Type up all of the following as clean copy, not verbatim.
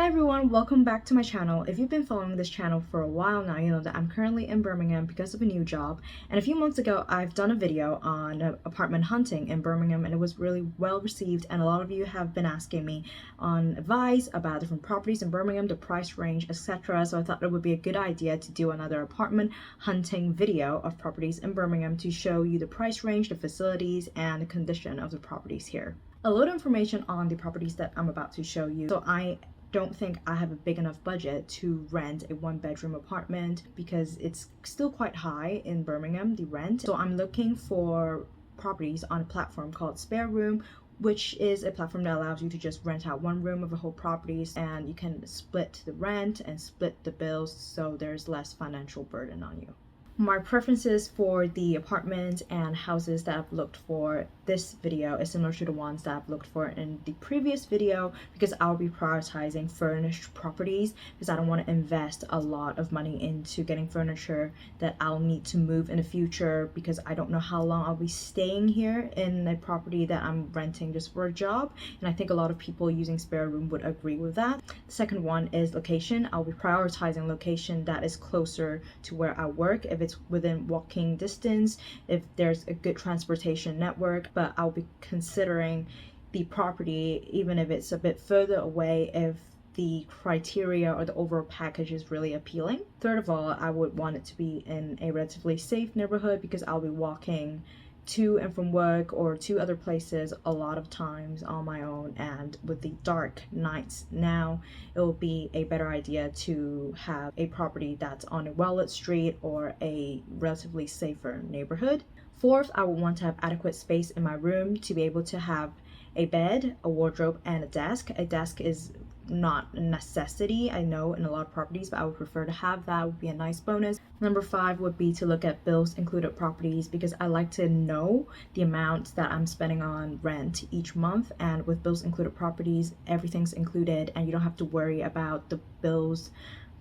Hi everyone, welcome back to my channel. If you've been following this channel for a while now, you know that I'm currently in Birmingham because of a new job. And a few months ago, I've done a video on apartment hunting in Birmingham and it was really well received. And a lot of you have been asking me on advice about different properties in Birmingham, the price range, etc. So I thought it would be a good idea to do another apartment hunting video of properties in Birmingham to show you the price range, the facilities, and the condition of the properties here. A lot of information on the properties that I'm about to show you. So I don't think I have a big enough budget to rent a one-bedroom apartment because it's still quite high in Birmingham, the rent. So I'm looking for properties on a platform called Spare Room, which is a platform that allows you to just rent out one room of a whole properties and you can split the rent and split the bills so there's less financial burden on you. My preferences for the apartments and houses that I've looked for this video is similar to the ones that I've looked for in the previous video because I'll be prioritizing furnished properties because I don't want to invest a lot of money into getting furniture that I'll need to move in the future because I don't know how long I'll be staying here in a property that I'm renting just for a job. And I think a lot of people using Spare Room would agree with that. The second one is location. I'll be prioritizing location that is closer to where I work. If it's within walking distance, if there's a good transportation network, but I'll be considering the property even if it's a bit further away if the criteria or the overall package is really appealing. Third of all, I would want it to be in a relatively safe neighborhood because I'll be walking to and from work or to other places a lot of times on my own, and with the dark nights now it will be a better idea to have a property that's on a well-lit street or a relatively safer neighborhood. Fourth, I would want to have adequate space in my room to be able to have a bed, a wardrobe, and a desk. A desk is not a necessity, I know, in a lot of properties, but I would prefer to have that. Would be a nice bonus. Number 5 would be to look at bills included properties because I like to know the amount that I'm spending on rent each month, and with bills included properties, everything's included and you don't have to worry about the bills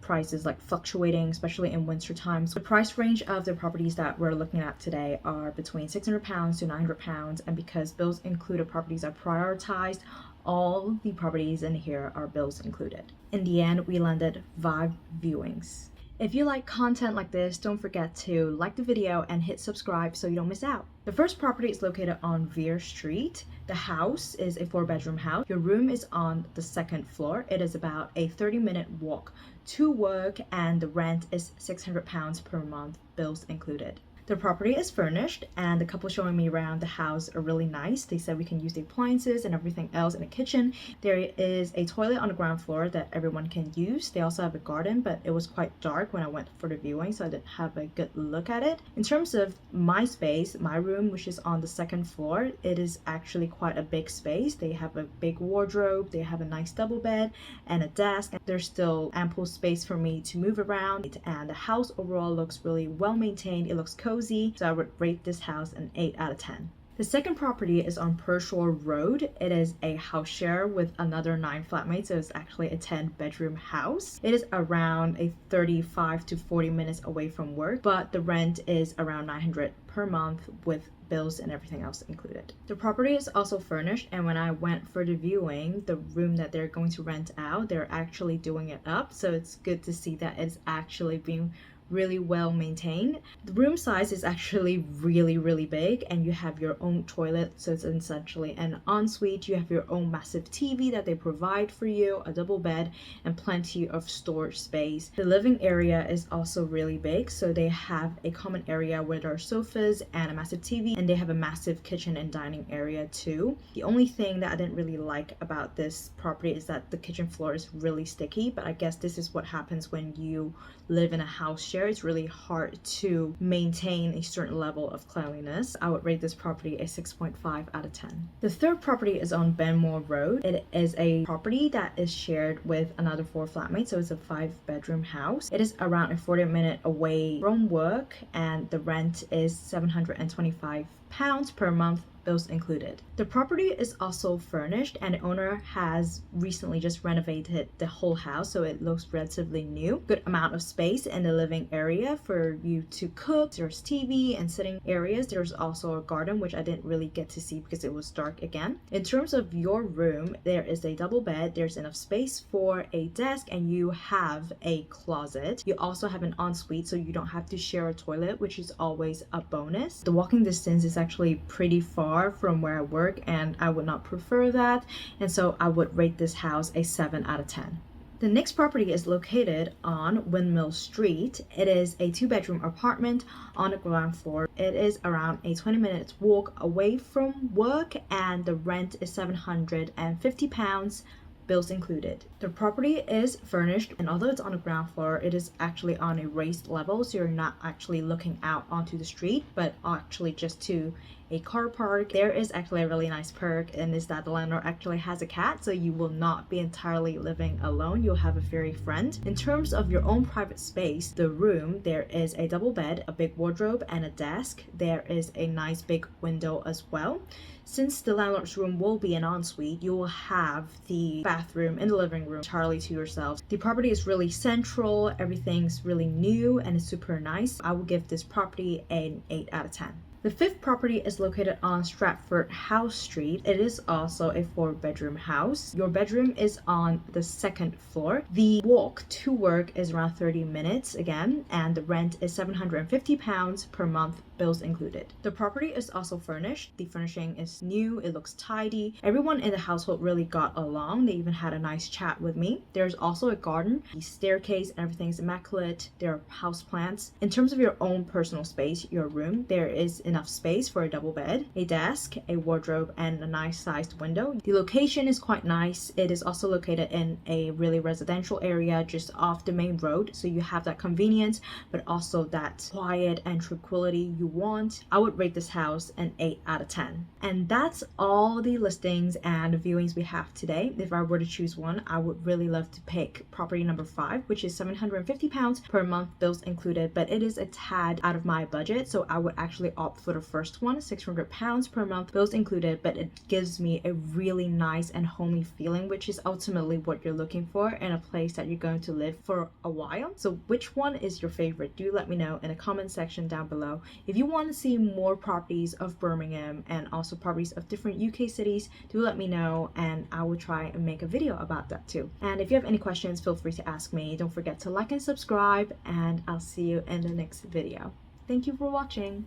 prices like fluctuating, especially in winter times. The price range of the properties that we're looking at today are between £600 to £900, and because bills included properties are prioritized, all the properties in here are bills included. In the end, we landed 5 viewings. If you like content like this, don't forget to like the video and hit subscribe so you don't miss out. The first property is located on Vere Street. The house is a 4-bedroom house. Your room is on the 2nd floor. It is about a 30-minute walk to work and the rent is £600 per month, bills included. The property is furnished and the couple showing me around the house are really nice. They said we can use the appliances and everything else in the kitchen. There is a toilet on the ground floor that everyone can use. They also have a garden, but it was quite dark when I went for the viewing, so I didn't have a good look at it. In terms of my space, my room, which is on the 2nd floor, it is actually quite a big space. They have a big wardrobe, they have a nice double bed and a desk. There's still ample space for me to move around, and the house overall looks really well maintained. It looks cozy, so I would rate this house an 8 out of 10. The second property is on Pershore Road. It is a house share with another 9 flatmates, so it's actually a 10-bedroom house. It is around a 35 to 40 minutes away from work, but the rent is around $900 per month with bills and everything else included. The property is also furnished, and when I went for the viewing, the room that they're going to rent out, they're actually doing it up, so it's good to see that it's actually being really well maintained. The room size is actually really big, and you have your own toilet, so it's essentially an ensuite. You have your own massive TV that they provide for you, a double bed, and plenty of storage space. The living area is also really big, so they have a common area where there are sofas and a massive TV, and they have a massive kitchen and dining area too. The only thing that I didn't really like about this property is that the kitchen floor is really sticky, but I guess this is what happens when you live in a house share. It's really hard to maintain a certain level of cleanliness. I would rate this property a 6.5 out of 10. The third property is on Benmore Road. It is a property that is shared with another 4 flatmates, so it's a 5-bedroom house. It is around a 40-minute away from work, and the rent is £725 per month, bills included. The property is also furnished, and the owner has recently just renovated the whole house, so it looks relatively new. Good amount of space in the living area for you to cook. There's TV and sitting areas. There's also a garden, which I didn't really get to see because it was dark again. In terms of your room, there is a double bed, there's enough space for a desk, and you have a closet. You also have an ensuite, so you don't have to share a toilet, which is always a bonus. The walking distance is actually pretty far from where I work, and I would not prefer that, and so I would rate this house a 7 out of 10. The next property is located on Windmill Street. It is a 2-bedroom apartment on the ground floor. It is around a 20-minute walk away from work, and the rent is £750, bills included. The property is furnished, and although it's on the ground floor, it is actually on a raised level, so you're not actually looking out onto the street, but actually just to a car park. There is actually a really nice perk, and is that the landlord actually has a cat, so you will not be entirely living alone. You'll have a furry friend. In terms of your own private space, the room, there is a double bed, a big wardrobe, and a desk. There is a nice big window as well. Since the landlord's room will be an ensuite, you will have the bathroom in the living room entirely to yourself. The property is really central, everything's really new, and it's super nice. I will give this property an 8 out of 10. The fifth property is located on Stratford House Street. It is also a 4-bedroom house. Your bedroom is on the 2nd floor. The walk to work is around 30 minutes again, and the rent is £750 per month, bills included. The property is also furnished. The furnishing is new, it looks tidy. Everyone in the household really got along. They even had a nice chat with me. There's also a garden, the staircase, and everything is immaculate. There are houseplants. In terms of your own personal space, your room, there is enough space for a double bed, a desk, a wardrobe, and a nice sized window. The location is quite nice. It is also located in a really residential area just off the main road, so you have that convenience but also that quiet and tranquility you want. I would rate this house an 8 out of 10. And that's all the listings and viewings we have today. If I were to choose one, I would really love to pick property number 5, which is £750 per month, bills included, but it is a tad out of my budget, so I would actually opt for the first one, £600 per month, bills included, but it gives me a really nice and homey feeling, which is ultimately what you're looking for in a place that you're going to live for a while. So which one is your favorite? Do let me know in the comment section down below. If you want to see more properties of Birmingham and also properties of different UK cities, do let me know, and I will try and make a video about that too. And if you have any questions, feel free to ask me. Don't forget to like and subscribe, and I'll see you in the next video. Thank you for watching.